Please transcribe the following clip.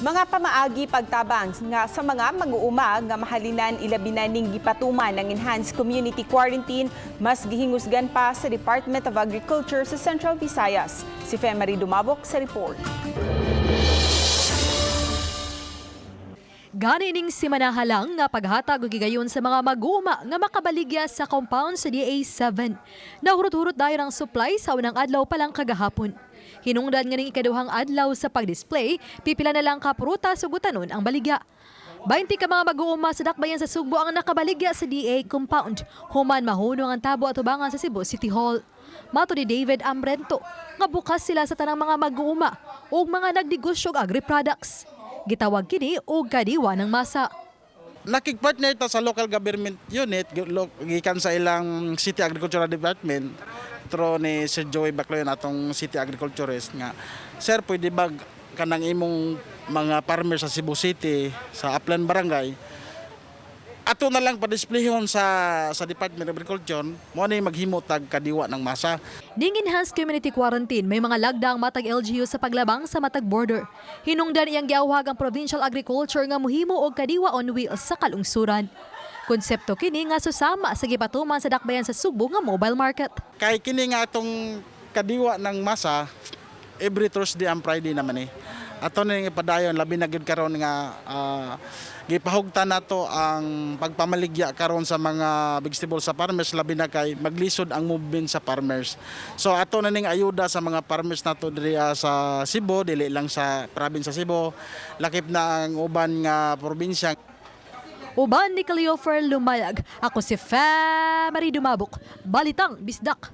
Mga pamaagi pagtabang nga sa mga mag-uuma nga mahalinan ilabinan ning gipatuman ng enhanced community quarantine mas gihingusgan pa sa Department of Agriculture sa Central Visayas. Si Femari Dumabok sa report. Gani ning simanahalang nga paghatag og gigayon sa mga mag-uuma nga makabaligya sa compound sa DA7. Nahurot-hurot dayon ang supply sa unang adlaw pa lang kagahapon. Hinungdan nga ning ikaduhang adlaw sa pag-display, pipila na lang ka prutas ug gutanon ang baligya. 20 ka mga mag-uuma sa dakbayan sa Sugbo ang nakabaligya sa DA compound. Human mahunong ang tabo at tubangan sa Cebu City Hall. Mato ni David Ambrento nga bukas sila sa tanang mga mag-uuma ug mga nagdegosyo og agri-products. Gitawag kini og kadiwa ng masa. Nakikpartner ta sa local government unit gikan sa ilang City Agricultural Department through ni Sir Joey Bacloyon atong City Agriculturist nga sir pwede ba kanang imong mga farmer sa Cebu City sa Upland Barangay ato na lang pa-displayhon sa Department of Agriculture mo ni maghimo tag kadiwa ng masa. Ning enhanced community quarantine may mga lagdang matag LGU sa paglabang sa matag border. Hinungdan iyang giawhag ang Provincial Agriculture nga muhimo og kadiwa on wheels sa kalungsuran. Konsepto kini nga susama sa gipatuman sa dakbayan sa Subo nga mobile market. Kay kini nga atong kadiwa ng masa every Thursday and Friday naman ato na ipadayon labi na gid karon nga gipahugtan nato ang pagpamaligya karon sa mga vegetable sa farmers labi na kay maglisod ang movement sa farmers. So ato na ning ayuda sa mga farmers nato diri sa Cebu, dili lang sa probinsya Cebu, lakip na ang uban nga probinsya. Uban ni Cleofer Lumayag, ako si Femari Dumabok, Balitang Bisdak.